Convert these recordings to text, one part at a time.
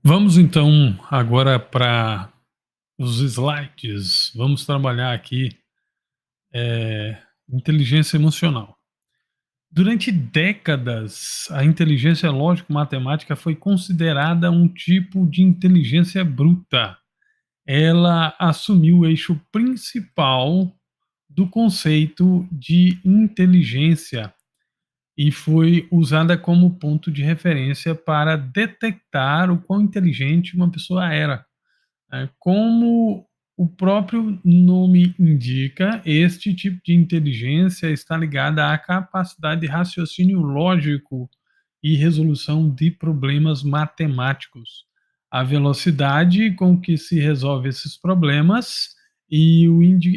Vamos então agora para os slides. Vamos trabalhar aqui inteligência emocional. Durante décadas, a inteligência lógico-matemática foi considerada um tipo de inteligência bruta. Ela assumiu o eixo principal do conceito de inteligência e foi usada como ponto de referência para detectar o quão inteligente uma pessoa era. Como o próprio nome indica, este tipo de inteligência está ligada à capacidade de raciocínio lógico e resolução de problemas matemáticos. A velocidade com que se resolve esses problemas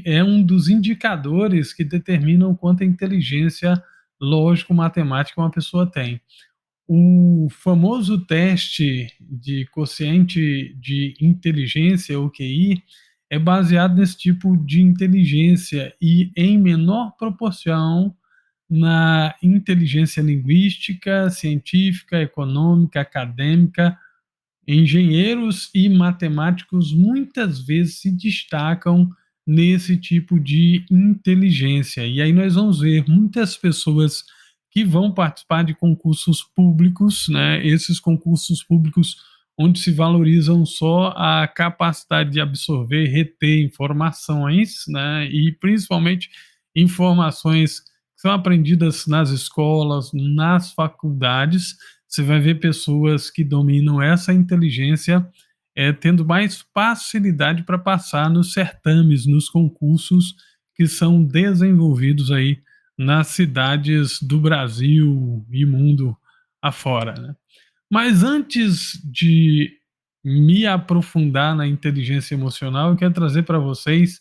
é um dos indicadores que determinam quanta inteligência lógico-matemática uma pessoa tem. O famoso teste de quociente de inteligência, o QI, é baseado nesse tipo de inteligência e, em menor proporção, na inteligência linguística, científica, econômica, acadêmica. Engenheiros e matemáticos muitas vezes se destacam nesse tipo de inteligência. E aí nós vamos ver muitas pessoas que vão participar de concursos públicos, né? Esses concursos públicos onde se valorizam só a capacidade de absorver, reter informações, né? E principalmente informações que são aprendidas nas escolas, nas faculdades. Você vai ver pessoas que dominam essa inteligência tendo mais facilidade para passar nos certames, nos concursos que são desenvolvidos aí nas cidades do Brasil e mundo afora, né? Mas antes de me aprofundar na inteligência emocional, eu quero trazer para vocês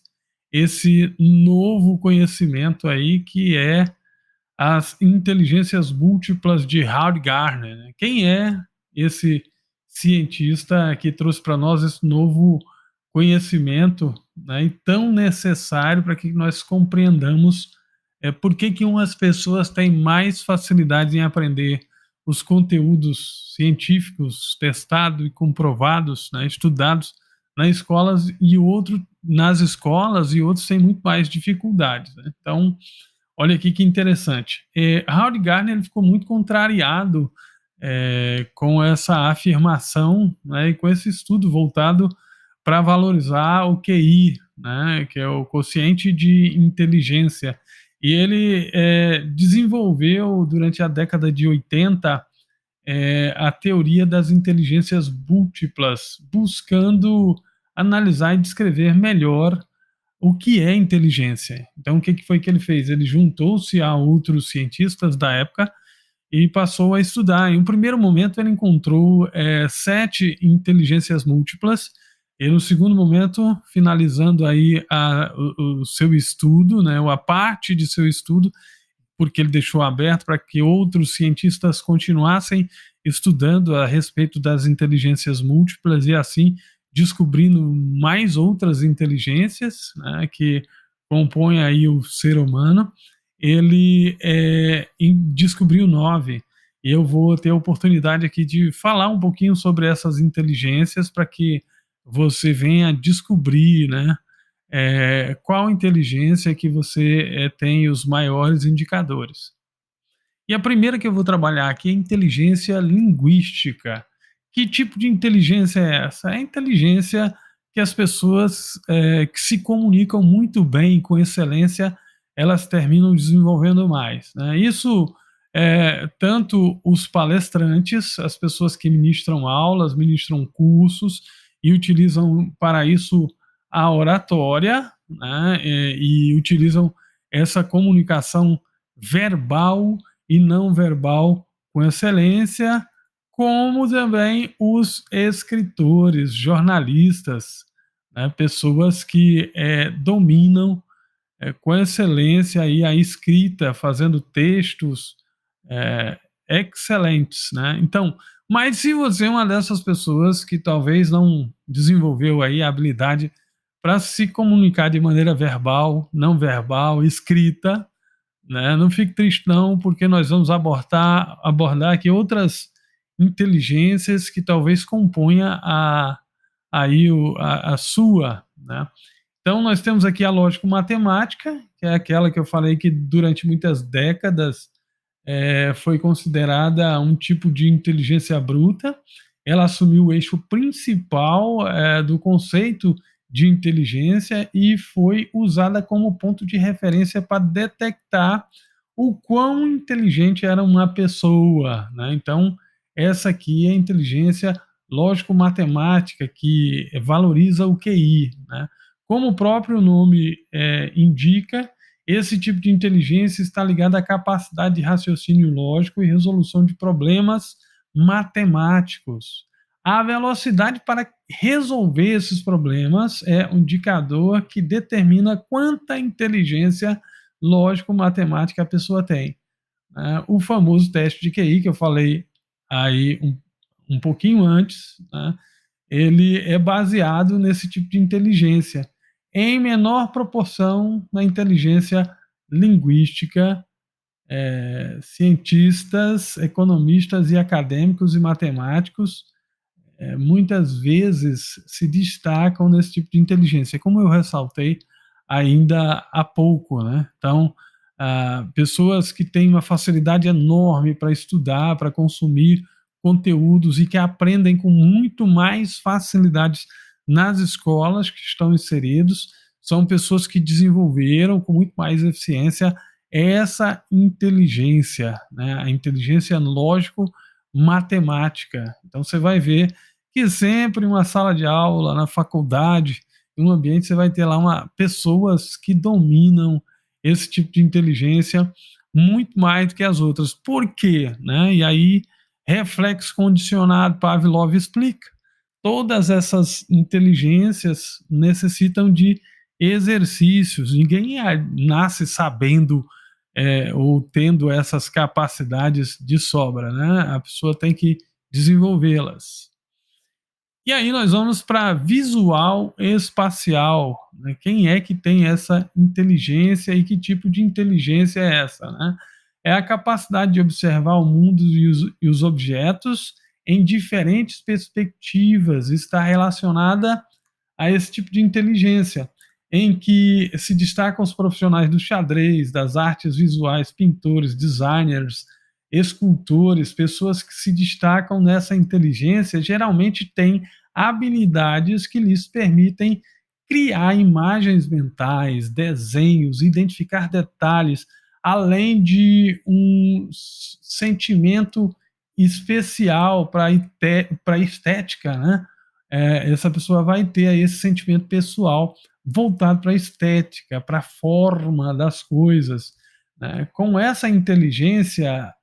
esse novo conhecimento aí que é as inteligências múltiplas de Howard Gardner, né? Quem é esse cientista que trouxe para nós esse novo conhecimento, né, e tão necessário para que nós compreendamos por que, que umas pessoas têm mais facilidade em aprender os conteúdos científicos testados e comprovados, né, estudados nas escolas e outros têm muito mais dificuldades, né? Então, olha aqui que interessante. Howard Gardner ele ficou muito contrariado com essa afirmação, né, e com esse estudo voltado para valorizar o QI, né, que é o quociente de inteligência. E ele desenvolveu durante a década de 80 a teoria das inteligências múltiplas, buscando analisar e descrever melhor o que é inteligência. Então, o que foi que ele fez? Ele juntou-se a outros cientistas da época e passou a estudar. Em um primeiro momento, ele encontrou 7 inteligências múltiplas, e no segundo momento, finalizando aí o seu estudo, né, a parte de seu estudo, porque ele deixou aberto para que outros cientistas continuassem estudando a respeito das inteligências múltiplas e assim descobrindo mais outras inteligências, né, que compõem aí o ser humano. Ele descobriu 9. E eu vou ter a oportunidade aqui de falar um pouquinho sobre essas inteligências para que você venha descobrir, né, qual inteligência que você tem os maiores indicadores. E a primeira que eu vou trabalhar aqui é inteligência linguística. Que tipo de inteligência é essa? É a inteligência que as pessoas que se comunicam muito bem, com excelência, elas terminam desenvolvendo mais, né? Isso tanto os palestrantes, as pessoas que ministram aulas, ministram cursos e utilizam para isso a oratória, né? E utilizam essa comunicação verbal e não verbal com excelência, como também os escritores, jornalistas, né, pessoas que dominam com excelência aí a escrita, fazendo textos é, excelentes, né? Então, mas se você é uma dessas pessoas que talvez não desenvolveu aí a habilidade para se comunicar de maneira verbal, não verbal, escrita, né? Não fique triste não, porque nós vamos abordar aqui outras inteligências que talvez componha a sua, né? Então, nós temos aqui a lógico-matemática, que é aquela que eu falei que durante muitas décadas foi considerada um tipo de inteligência bruta. Ela assumiu o eixo principal do conceito de inteligência e foi usada como ponto de referência para detectar o quão inteligente era uma pessoa, né? Então, essa aqui é a inteligência lógico-matemática, que valoriza o QI, né? Como o próprio nome indica, esse tipo de inteligência está ligado à capacidade de raciocínio lógico e resolução de problemas matemáticos. A velocidade para resolver esses problemas é um indicador que determina quanta inteligência lógico-matemática a pessoa tem. O famoso teste de QI, que eu falei aí um pouquinho antes, né? Ele é baseado nesse tipo de inteligência, em menor proporção na inteligência linguística. Cientistas, economistas e acadêmicos e matemáticos muitas vezes se destacam nesse tipo de inteligência, como eu ressaltei ainda há pouco, né? Então, pessoas que têm uma facilidade enorme para estudar, para consumir conteúdos e que aprendem com muito mais facilidades nas escolas que estão inseridos, são pessoas que desenvolveram com muito mais eficiência essa inteligência, né? A inteligência lógico-matemática. Então, você vai ver que sempre em uma sala de aula, na faculdade, em um ambiente, você vai ter lá pessoas que dominam esse tipo de inteligência muito mais do que as outras. Por quê? Né? E aí, reflexo condicionado, Pavlov explica. Todas essas inteligências necessitam de exercícios. Ninguém nasce sabendo ou tendo essas capacidades de sobra, né? A pessoa tem que desenvolvê-las. E aí nós vamos para visual espacial, né? Quem é que tem essa inteligência e que tipo de inteligência é essa, né? É a capacidade de observar o mundo e os objetos em diferentes perspectivas, está relacionada a esse tipo de inteligência, em que se destacam os profissionais do xadrez, das artes visuais, pintores, designers, escultores, pessoas que se destacam nessa inteligência, geralmente têm habilidades que lhes permitem criar imagens mentais, desenhos, identificar detalhes, além de um sentimento especial para a estética, né? Essa pessoa vai ter esse sentimento pessoal voltado para a estética, para a forma das coisas, né? Com essa inteligência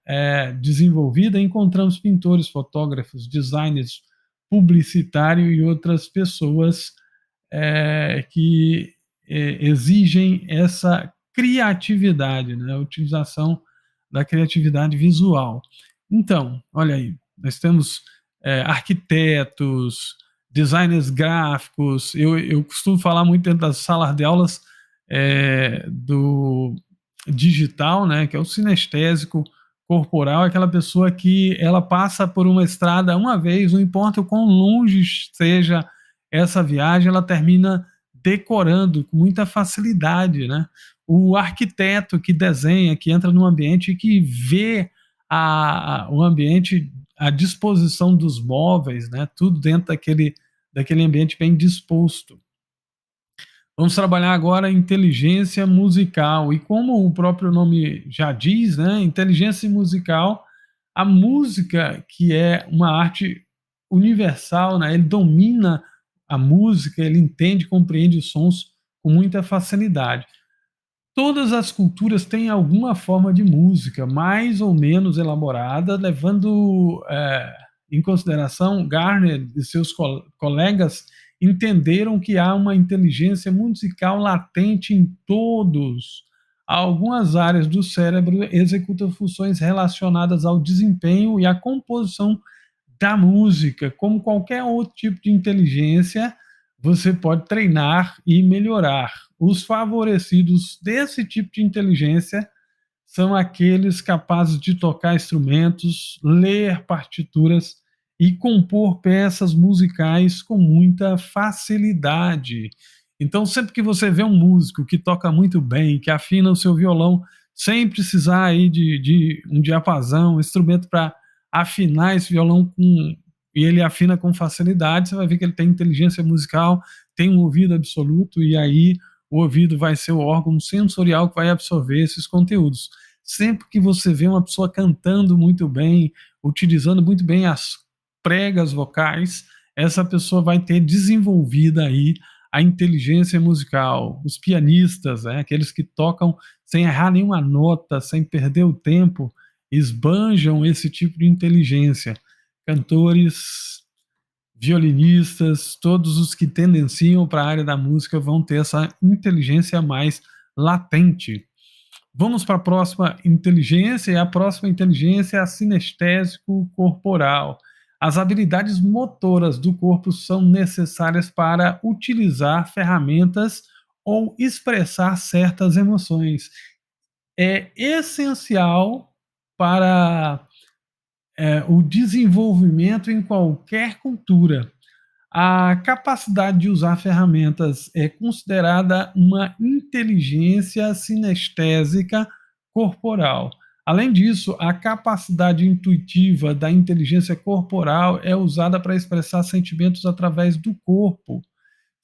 desenvolvida, encontramos pintores, fotógrafos, designers, publicitário e outras pessoas que exigem essa criatividade, né? A utilização da criatividade visual. Então, olha aí, nós temos arquitetos, designers gráficos. Eu costumo falar muito dentro das salas de aulas do digital, né, que é o sinestésico corporal, é aquela pessoa que ela passa por uma estrada uma vez, não importa o quão longe seja essa viagem, ela termina decorando com muita facilidade, né? O arquiteto que desenha, que entra num ambiente e que vê o ambiente, a disposição dos móveis, né? Tudo dentro daquele ambiente bem disposto. Vamos trabalhar agora a inteligência musical. E como o próprio nome já diz, né, inteligência musical, a música, que é uma arte universal, né, ele domina a música, ele entende, compreende os sons com muita facilidade. Todas as culturas têm alguma forma de música, mais ou menos elaborada, levando em consideração Garner e seus colegas entenderam que há uma inteligência musical latente em todos. Algumas áreas do cérebro executam funções relacionadas ao desempenho e à composição da música. Como qualquer outro tipo de inteligência, você pode treinar e melhorar. Os favorecidos desse tipo de inteligência são aqueles capazes de tocar instrumentos, ler partituras e compor peças musicais com muita facilidade. Então, sempre que você vê um músico que toca muito bem, que afina o seu violão sem precisar aí de um diapasão, um instrumento para afinar esse violão e ele afina com facilidade, você vai ver que ele tem inteligência musical, tem um ouvido absoluto, e aí o ouvido vai ser o órgão sensorial que vai absorver esses conteúdos. Sempre que você vê uma pessoa cantando muito bem, utilizando muito bem as pregas vocais, essa pessoa vai ter desenvolvida aí a inteligência musical. Os pianistas, aqueles que tocam sem errar nenhuma nota, sem perder o tempo, esbanjam esse tipo de inteligência. Cantores, violinistas, todos os que tendenciam para a área da música vão ter essa inteligência mais latente. Vamos para a próxima inteligência, e a próxima inteligência é a sinestésico corporal. As habilidades motoras do corpo são necessárias para utilizar ferramentas ou expressar certas emoções. É essencial para o desenvolvimento em qualquer cultura. A capacidade de usar ferramentas é considerada uma inteligência sinestésica corporal. Além disso, a capacidade intuitiva da inteligência corporal é usada para expressar sentimentos através do corpo.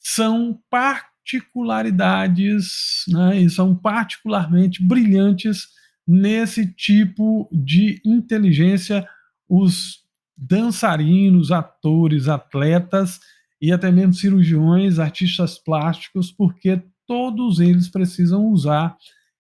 São particularidades, né, e são particularmente brilhantes nesse tipo de inteligência os dançarinos, atores, atletas e até mesmo cirurgiões, artistas plásticos, porque todos eles precisam usar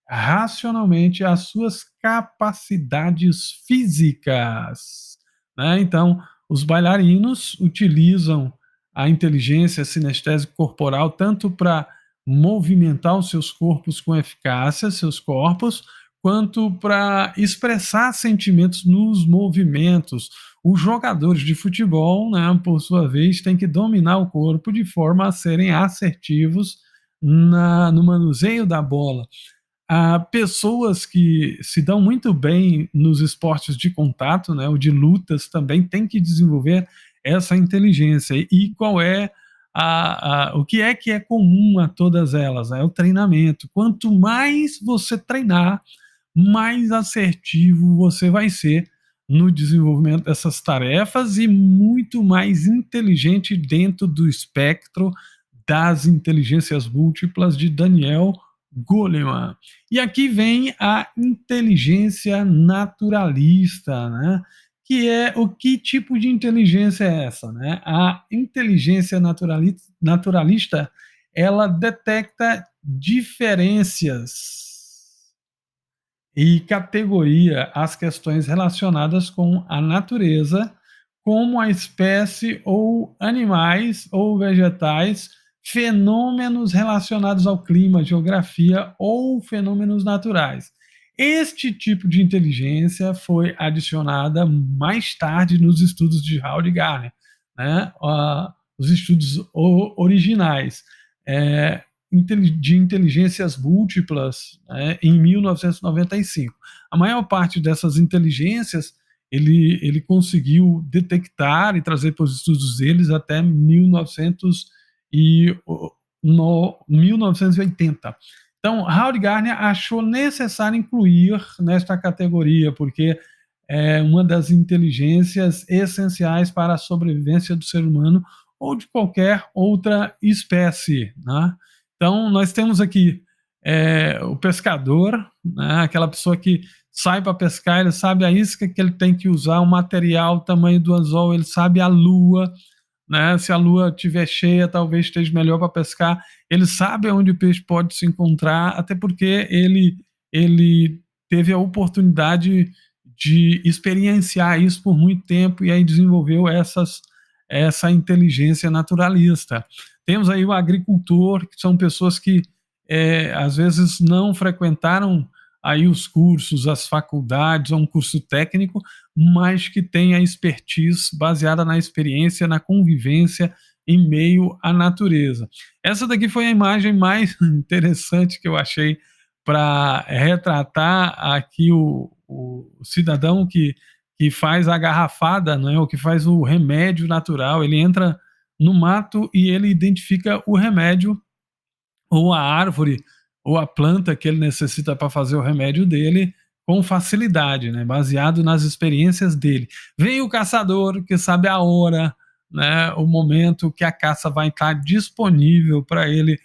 racionalmente as suas capacidades físicas, né? Então, os bailarinos utilizam a inteligência sinestésica corporal tanto para movimentar os seus corpos com eficácia, seus corpos, quanto para expressar sentimentos nos movimentos. Os jogadores de futebol, né, por sua vez, têm que dominar o corpo de forma a serem assertivos no manuseio da bola. Há pessoas que se dão muito bem nos esportes de contato, né, ou de lutas, também têm que desenvolver essa inteligência. E qual é o que é comum a todas elas? É o treinamento. Quanto mais você treinar, mais assertivo você vai ser no desenvolvimento dessas tarefas e muito mais inteligente dentro do espectro das inteligências múltiplas de Daniel Goleman. E aqui vem a inteligência naturalista, né? Que é o que tipo de inteligência é essa, né? A inteligência naturalista, ela detecta diferenças e categoria as questões relacionadas com a natureza, como a espécie ou animais ou vegetais, fenômenos relacionados ao clima, geografia ou fenômenos naturais. Este tipo de inteligência foi adicionada mais tarde nos estudos de Howard Gardner, né? Os estudos originais. De inteligências múltiplas, né, em 1995. A maior parte dessas inteligências ele conseguiu detectar e trazer para os estudos deles até 1980. Então, Howard Gardner achou necessário incluir nesta categoria, porque é uma das inteligências essenciais para a sobrevivência do ser humano ou de qualquer outra espécie, né? Então, nós temos aqui o pescador, né, aquela pessoa que sai para pescar, ele sabe a isca que ele tem que usar, o material, o tamanho do anzol, ele sabe a lua, né, se a lua estiver cheia, talvez esteja melhor para pescar. Ele sabe onde o peixe pode se encontrar, até porque ele teve a oportunidade de experienciar isso por muito tempo e aí desenvolveu essa inteligência naturalista. Temos aí o agricultor, que são pessoas que às vezes não frequentaram aí os cursos, as faculdades, ou um curso técnico, mas que tem a expertise baseada na experiência, na convivência em meio à natureza. Essa daqui foi a imagem mais interessante que eu achei para retratar aqui o cidadão que faz a garrafada, né, ou que faz o remédio natural. Ele entra no mato e ele identifica o remédio ou a árvore ou a planta que ele necessita para fazer o remédio dele com facilidade, né, baseado nas experiências dele. Vem o caçador que sabe a hora, né, o momento que a caça vai estar disponível para ele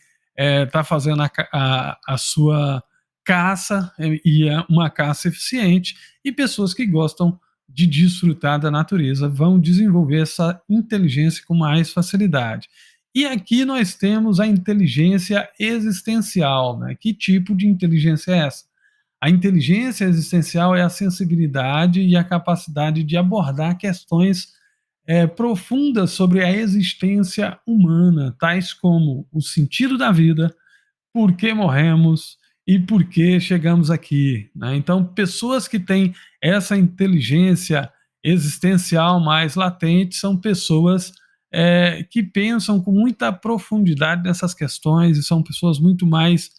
tá fazendo a sua caça, e é uma caça eficiente, e pessoas que gostam de desfrutar da natureza vão desenvolver essa inteligência com mais facilidade. E aqui nós temos a inteligência existencial, né? Que tipo de inteligência é essa? A inteligência existencial é a sensibilidade e a capacidade de abordar questões profundas sobre a existência humana, tais como o sentido da vida, por que morremos e por que chegamos aqui, né? Então, pessoas que têm essa inteligência existencial mais latente são pessoas que pensam com muita profundidade nessas questões e são pessoas muito mais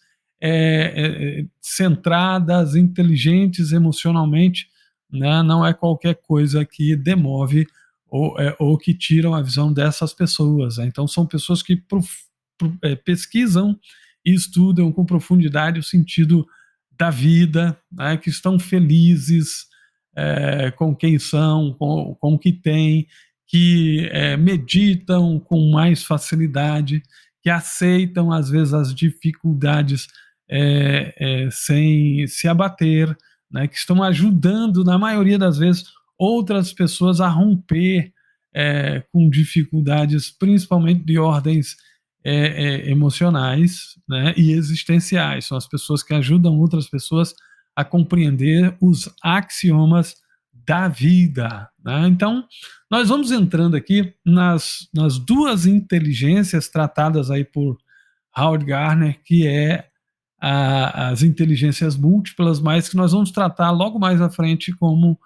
centradas, inteligentes emocionalmente, né? Não é qualquer coisa que demove ou que tiram a visão dessas pessoas, né? Então, são pessoas que pesquisam e estudam com profundidade o sentido da vida, né, que estão felizes com quem são, com o que têm, que meditam com mais facilidade, que aceitam, às vezes, as dificuldades sem se abater, né, que estão ajudando, na maioria das vezes, outras pessoas a romper com dificuldades, principalmente de ordens emocionais, né, e existenciais. São as pessoas que ajudam outras pessoas a compreender os axiomas da vida, né? Então, nós vamos entrando aqui nas duas inteligências tratadas aí por Howard Gardner, que é as inteligências múltiplas, mas que nós vamos tratar logo mais à frente como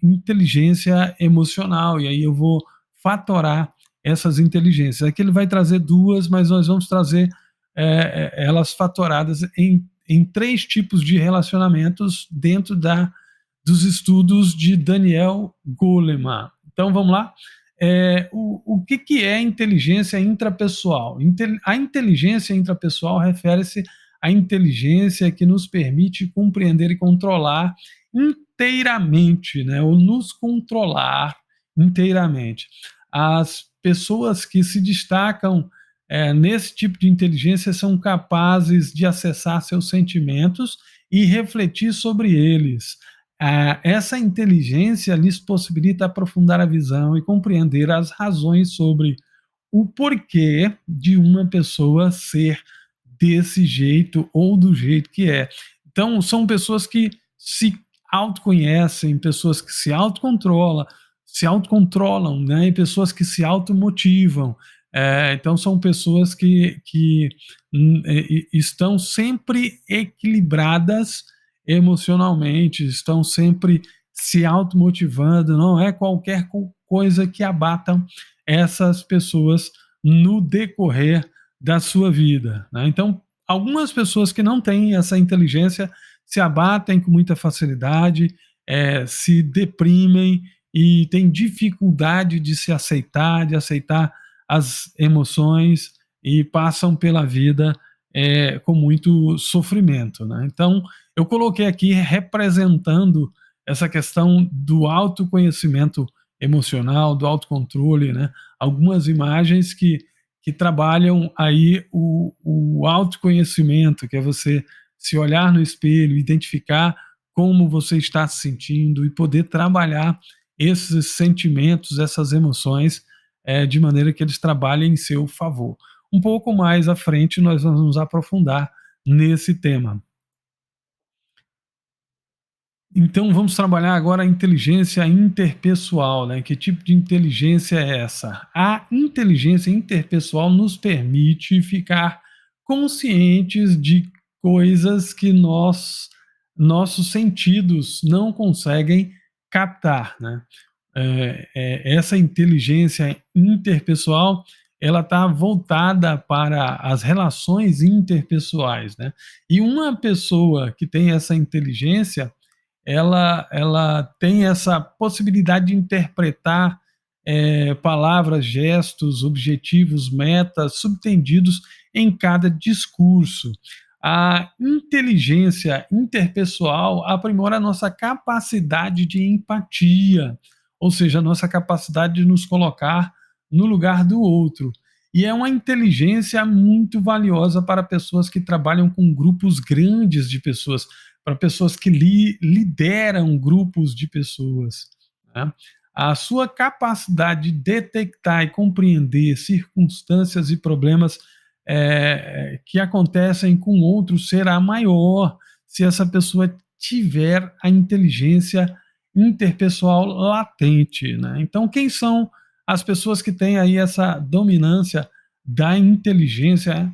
inteligência emocional, e aí eu vou fatorar essas inteligências. Aqui ele vai trazer duas, mas nós vamos trazer elas fatoradas em três tipos de relacionamentos dentro dos estudos de Daniel Goleman. Então vamos lá. O que é inteligência intrapessoal? A inteligência intrapessoal refere-se à inteligência que nos permite compreender e controlar inteiramente, né, ou nos controlar inteiramente. As pessoas que se destacam nesse tipo de inteligência são capazes de acessar seus sentimentos e refletir sobre eles. Essa inteligência lhes possibilita aprofundar a visão e compreender as razões sobre o porquê de uma pessoa ser desse jeito ou do jeito que é. Então, são pessoas que se autoconhecem, pessoas que se autocontrolam, né? E pessoas que se automotivam. Então, são pessoas que estão sempre equilibradas emocionalmente, estão sempre se automotivando, não é qualquer coisa que abata essas pessoas no decorrer da sua vida, né? Então, algumas pessoas que não têm essa inteligência se abatem com muita facilidade, se deprimem e têm dificuldade de se aceitar, de aceitar as emoções e passam pela vida com muito sofrimento, né? Então, eu coloquei aqui representando essa questão do autoconhecimento emocional, do autocontrole, né? Algumas imagens que trabalham aí o autoconhecimento, que é você se olhar no espelho, identificar como você está se sentindo e poder trabalhar esses sentimentos, essas emoções, de maneira que eles trabalhem em seu favor. Um pouco mais à frente nós vamos nos aprofundar nesse tema. Então vamos trabalhar agora a inteligência interpessoal, né? Que tipo de inteligência é essa? A inteligência interpessoal nos permite ficar conscientes de coisas que nossos sentidos não conseguem captar, né? Essa inteligência interpessoal ela está voltada para as relações interpessoais, né? E uma pessoa que tem essa inteligência, ela tem essa possibilidade de interpretar palavras, gestos, objetivos, metas, subtendidos em cada discurso. A inteligência interpessoal aprimora a nossa capacidade de empatia, ou seja, a nossa capacidade de nos colocar no lugar do outro. E é uma inteligência muito valiosa para pessoas que trabalham com grupos grandes de pessoas, para pessoas que lideram grupos de pessoas, né? A sua capacidade de detectar e compreender circunstâncias e problemas que acontecem com outros será maior se essa pessoa tiver a inteligência interpessoal latente, né? Então, quem são as pessoas que têm aí essa dominância da inteligência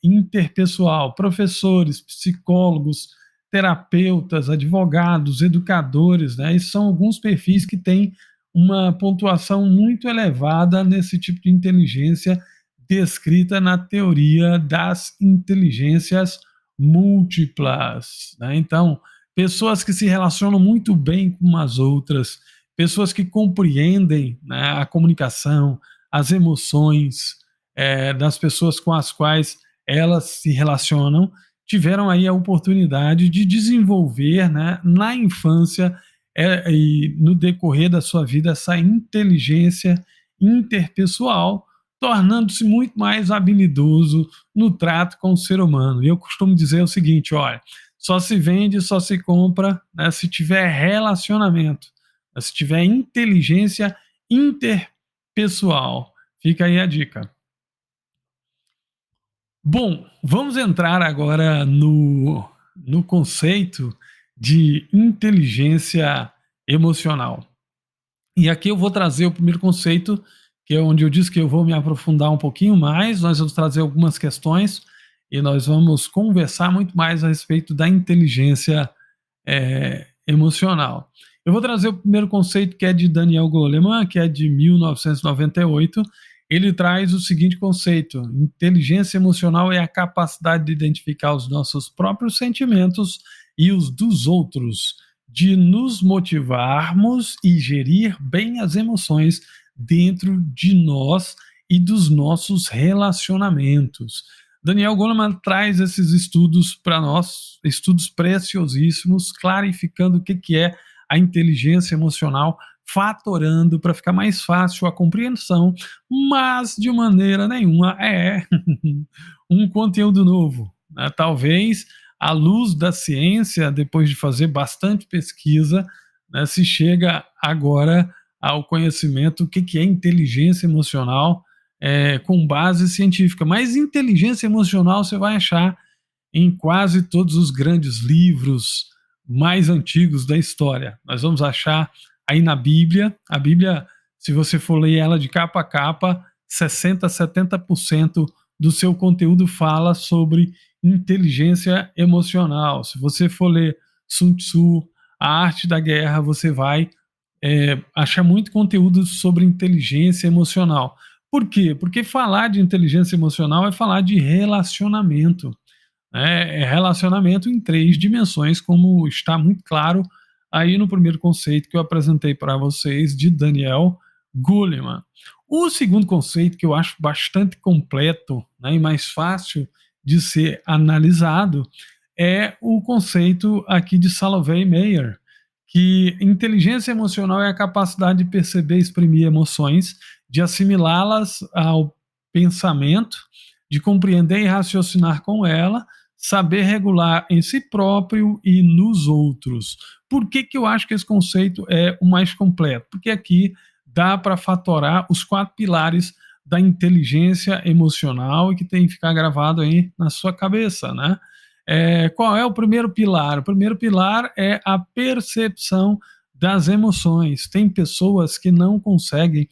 interpessoal? Professores, psicólogos, terapeutas, advogados, educadores, né? Esses são alguns perfis que têm uma pontuação muito elevada nesse tipo de inteligência descrita na teoria das inteligências múltiplas, né? Então, pessoas que se relacionam muito bem com as outras, pessoas que compreendem, né, a comunicação, as emoções das pessoas com as quais elas se relacionam, tiveram aí a oportunidade de desenvolver, né, na infância e no decorrer da sua vida essa inteligência interpessoal, tornando-se muito mais habilidoso no trato com o ser humano. E eu costumo dizer o seguinte: olha, só se vende, só se compra, né, se tiver relacionamento, né, se tiver inteligência interpessoal. Fica aí a dica. Bom, vamos entrar agora no conceito de inteligência emocional. E aqui eu vou trazer o primeiro conceito, que é onde eu disse que eu vou me aprofundar um pouquinho mais. Nós vamos trazer algumas questões e nós vamos conversar muito mais a respeito da inteligência emocional. Eu vou trazer o primeiro conceito, que é de Daniel Goleman, que é de 1998. Ele traz o seguinte conceito: inteligência emocional é a capacidade de identificar os nossos próprios sentimentos e os dos outros, de nos motivarmos e gerir bem as emoções dentro de nós e dos nossos relacionamentos. Daniel Goleman traz esses estudos para nós, estudos preciosíssimos, clarificando o que é a inteligência emocional, fatorando para ficar mais fácil a compreensão, mas de maneira nenhuma é um conteúdo novo, né? Talvez à luz da ciência, depois de fazer bastante pesquisa, né, se chega agora ao conhecimento o que é inteligência emocional com base científica. Mas inteligência emocional você vai achar em quase todos os grandes livros mais antigos da história. Nós vamos achar aí na Bíblia. A Bíblia, se você for ler ela de capa a capa, 60, 70% do seu conteúdo fala sobre inteligência emocional. Se você for ler Sun Tzu, A Arte da Guerra, você vai achar muito conteúdo sobre inteligência emocional. Por quê? Porque falar de inteligência emocional é falar de relacionamento. É relacionamento em 3 dimensões, como está muito claro aí no primeiro conceito que eu apresentei para vocês, de Daniel Goleman. O segundo conceito, que eu acho bastante completo, né, e mais fácil de ser analisado, é o conceito aqui de Salovey Meyer, que inteligência emocional é a capacidade de perceber e exprimir emoções, de assimilá-las ao pensamento, de compreender e raciocinar com ela, saber regular em si próprio e nos outros. Por que eu acho que esse conceito é o mais completo? Porque aqui dá para fatorar os 4 pilares da inteligência emocional e que tem que ficar gravado aí na sua cabeça, né? Qual é o primeiro pilar? O primeiro pilar é a percepção das emoções. Tem pessoas que não conseguem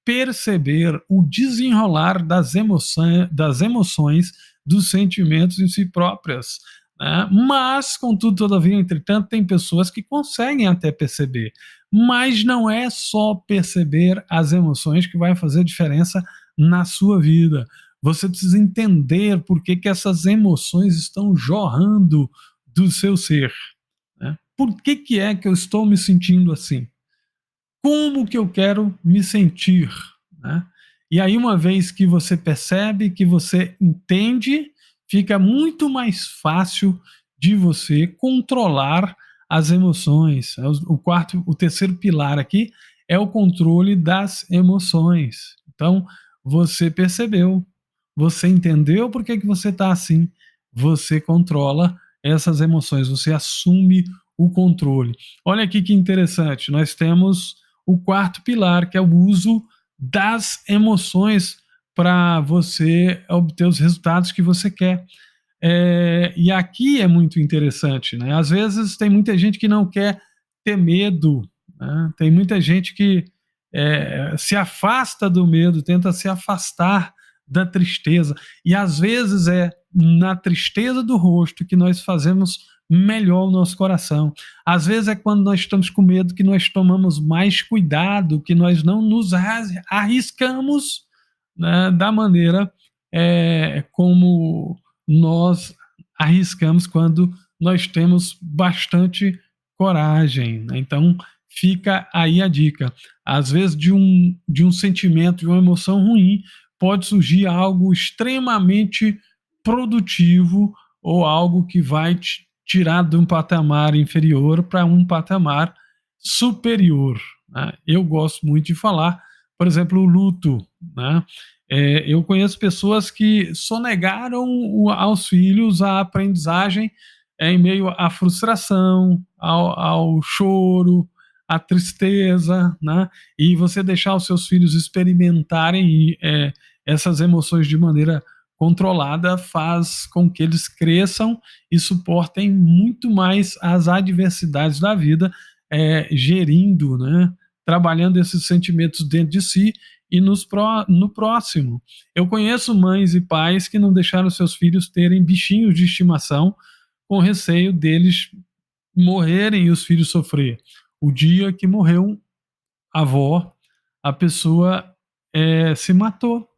perceber o desenrolar das emoções, dos sentimentos em si próprias, né? Mas, contudo, todavia, entretanto, tem pessoas que conseguem até perceber. Mas não é só perceber as emoções que vai fazer diferença na sua vida. Você precisa entender por que essas emoções estão jorrando do seu ser, né? Por que é que eu estou me sentindo assim? Como que eu quero me sentir, né? E aí, uma vez que você percebe, que você entende, fica muito mais fácil de você controlar as emoções. O terceiro pilar aqui é o controle das emoções. Então, você percebeu, você entendeu por que você está assim, você controla essas emoções, você assume o controle. Olha aqui que interessante, nós temos o quarto pilar, que é o uso das emoções para você obter os resultados que você quer. E aqui é muito interessante, né? Às vezes tem muita gente que não quer ter medo, né? Tem muita gente que se afasta do medo, tenta se afastar da tristeza, e às vezes é na tristeza do rosto que nós fazemos melhor o nosso coração. Às vezes é quando nós estamos com medo que nós tomamos mais cuidado, que nós não nos arriscamos, né, da maneira como nós arriscamos quando nós temos bastante coragem, né? Então, fica aí a dica. Às vezes, de um sentimento, de uma emoção ruim, pode surgir algo extremamente produtivo ou algo que vai te tirar de um patamar inferior para um patamar superior, né? Eu gosto muito de falar, por exemplo, o luto, né? Eu conheço pessoas que sonegaram aos filhos a aprendizagem em meio à frustração, ao choro, à tristeza, né? E você deixar os seus filhos experimentarem essas emoções de maneira controlada faz com que eles cresçam e suportem muito mais as adversidades da vida, gerindo, né? Trabalhando esses sentimentos dentro de si e no próximo. Eu conheço mães e pais que não deixaram seus filhos terem bichinhos de estimação com receio deles morrerem e os filhos sofrer. O dia que morreu a avó, a pessoa se matou.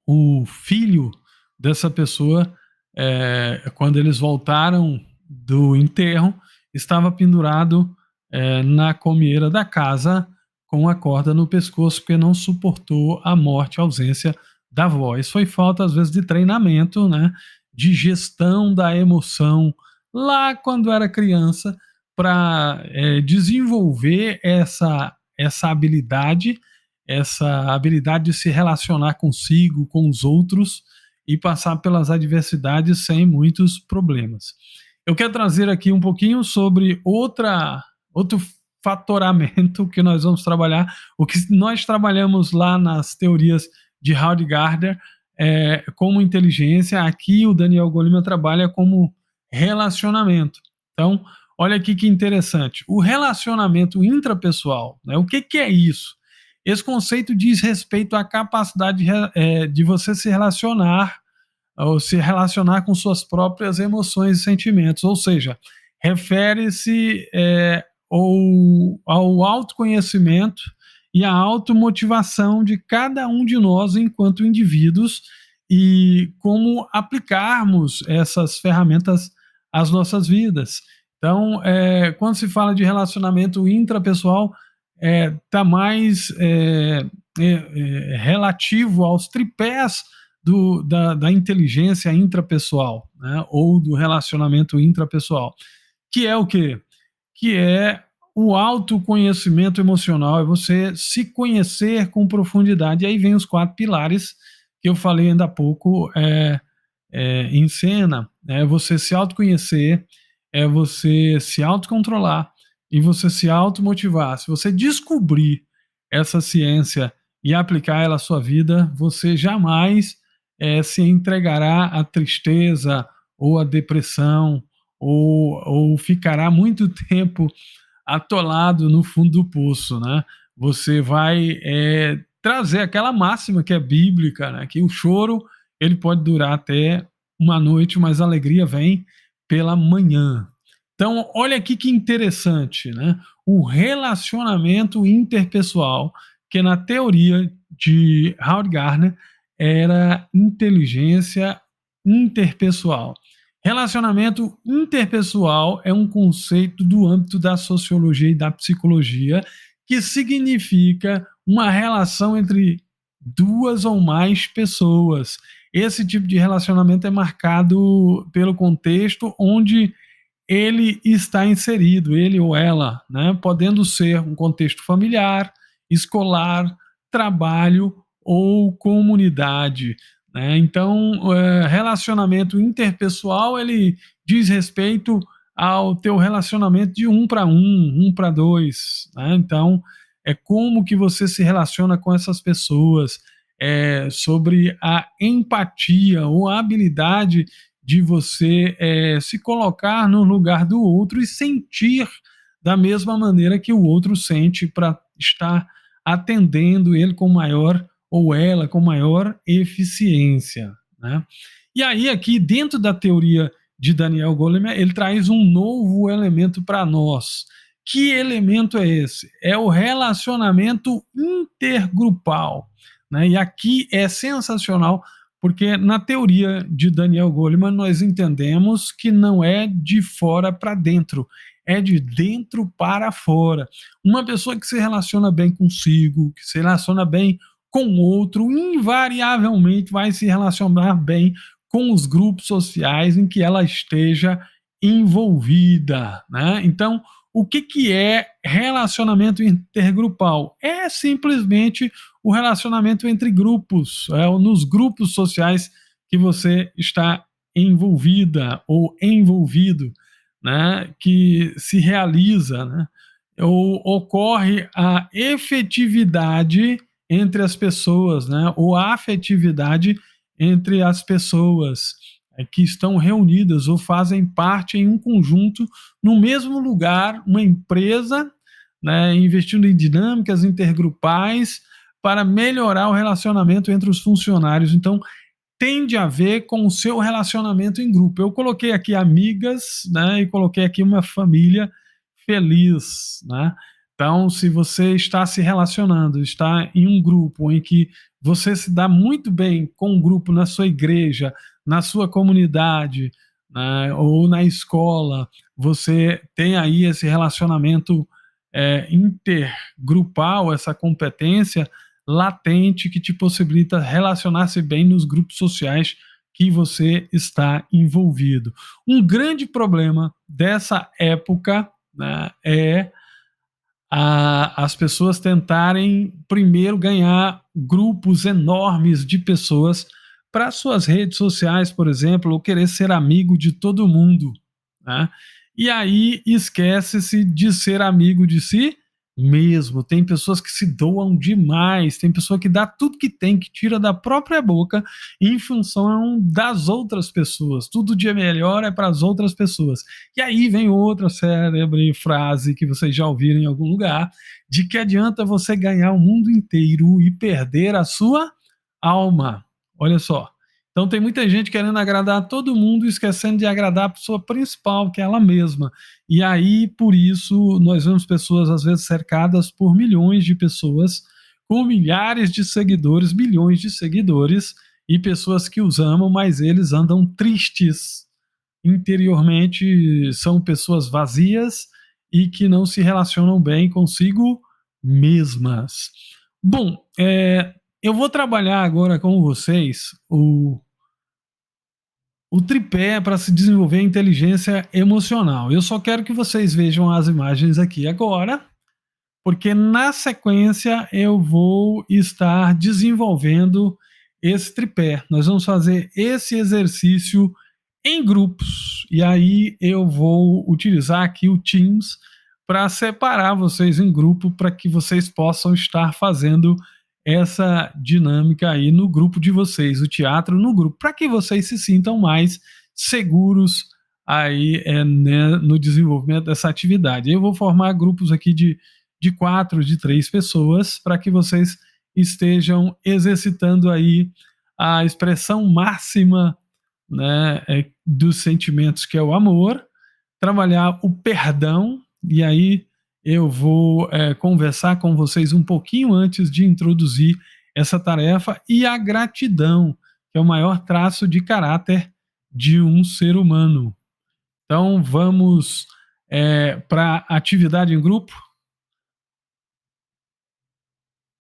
O filho dessa pessoa, quando eles voltaram do enterro, estava pendurado na comieira da casa com a corda no pescoço, porque não suportou a morte, a ausência da avó. Isso foi falta, às vezes, de treinamento, né, de gestão da emoção, lá quando era criança, para desenvolver essa habilidade de se relacionar consigo, com os outros e passar pelas adversidades sem muitos problemas. Eu quero trazer aqui um pouquinho sobre outro fatoramento que nós vamos trabalhar, o que nós trabalhamos lá nas teorias de Howard Gardner como inteligência, aqui o Daniel Goleman trabalha como relacionamento. Então, olha aqui que interessante. O relacionamento intrapessoal, né? O que é isso? Esse conceito diz respeito à capacidade de você se relacionar ou se relacionar com suas próprias emoções e sentimentos, ou seja, refere-se ao autoconhecimento e à automotivação de cada um de nós enquanto indivíduos e como aplicarmos essas ferramentas às nossas vidas. Então, quando se fala de relacionamento intrapessoal, está mais relativo aos tripés da inteligência intrapessoal, né, ou do relacionamento intrapessoal, que é o quê? Que é o autoconhecimento emocional, é você se conhecer com profundidade. E aí vem os 4 pilares que eu falei ainda há pouco em cena, é você se autoconhecer, é você se autocontrolar e você se automotivar. Se você descobrir essa ciência e aplicar ela à sua vida, você jamais se entregará à tristeza ou à depressão ou ficará muito tempo atolado no fundo do poço, né? Você vai trazer aquela máxima que é bíblica, né? Que o choro ele pode durar até uma noite, mas a alegria vem pela manhã. Então, olha aqui que interessante, né? O relacionamento interpessoal que na teoria de Howard Gardner era inteligência interpessoal. Relacionamento interpessoal é um conceito do âmbito da sociologia e da psicologia que significa uma relação entre duas ou mais pessoas. Esse tipo de relacionamento é marcado pelo contexto onde ele está inserido, ele ou ela, né? Podendo ser um contexto familiar, escolar, trabalho ou comunidade. Né? Então, relacionamento interpessoal, ele diz respeito ao teu relacionamento de um para dois. Né? Então, é como que você se relaciona com essas pessoas, sobre a empatia ou a habilidade de você se colocar no lugar do outro e sentir da mesma maneira que o outro sente para estar atendendo ele com maior ou ela com maior eficiência. Né? E aí aqui dentro da teoria de Daniel Goleman, ele traz um novo elemento para nós. Que elemento é esse? É o relacionamento intergrupal. Né? E aqui é sensacional porque na teoria de Daniel Goleman nós entendemos que não é de fora para dentro, é de dentro para fora. Uma pessoa que se relaciona bem consigo, que se relaciona bem com o outro, invariavelmente vai se relacionar bem com os grupos sociais em que ela esteja envolvida. Né? Então, o que é relacionamento intergrupal? É simplesmente o relacionamento entre grupos, nos grupos sociais que você está envolvida ou envolvido, né, que se realiza, né, ou ocorre a efetividade entre as pessoas, né, ou a afetividade entre as pessoas que estão reunidas ou fazem parte em um conjunto no mesmo lugar, uma empresa, né, investindo em dinâmicas intergrupais para melhorar o relacionamento entre os funcionários. Então, tende a ver com o seu relacionamento em grupo. Eu coloquei aqui amigas, né, e coloquei aqui uma família feliz, né? Então, se você está se relacionando, está em um grupo em que você se dá muito bem com um grupo na sua igreja, na sua comunidade, né, ou na escola, você tem aí esse relacionamento intergrupal, essa competência latente que te possibilita relacionar-se bem nos grupos sociais que você está envolvido. Um grande problema dessa época, né, é as pessoas tentarem primeiro ganhar grupos enormes de pessoas para suas redes sociais, por exemplo, ou querer ser amigo de todo mundo. Né? E aí esquece-se de ser amigo de si mesmo. Tem pessoas que se doam demais, tem pessoa que dá tudo que tem, que tira da própria boca em função das outras pessoas. Tudo de melhor é para as outras pessoas. E aí vem outra célebre frase que vocês já ouviram em algum lugar, de que adianta você ganhar o mundo inteiro e perder a sua alma. Olha só. Então tem muita gente querendo agradar a todo mundo e esquecendo de agradar a pessoa principal, que é ela mesma. E aí, por isso, nós vemos pessoas, às vezes, cercadas por milhões de pessoas, com milhares de seguidores, milhões de seguidores, e pessoas que os amam, mas eles andam tristes. Interiormente, são pessoas vazias e que não se relacionam bem consigo mesmas. Bom, eu vou trabalhar agora com vocês o tripé para se desenvolver a inteligência emocional. Eu só quero que vocês vejam as imagens aqui agora, porque na sequência eu vou estar desenvolvendo esse tripé. Nós vamos fazer esse exercício em grupos, e aí eu vou utilizar aqui o Teams para separar vocês em grupo para que vocês possam estar fazendo essa dinâmica aí no grupo de vocês, o teatro no grupo, para que vocês se sintam mais seguros aí né, no desenvolvimento dessa atividade. Eu vou formar grupos aqui de 4, de 3 pessoas, para que vocês estejam exercitando aí a expressão máxima, né, dos sentimentos, que é o amor, trabalhar o perdão, e aí eu vou conversar com vocês um pouquinho antes de introduzir essa tarefa, e a gratidão, que é o maior traço de caráter de um ser humano. Então, vamos para a atividade em grupo.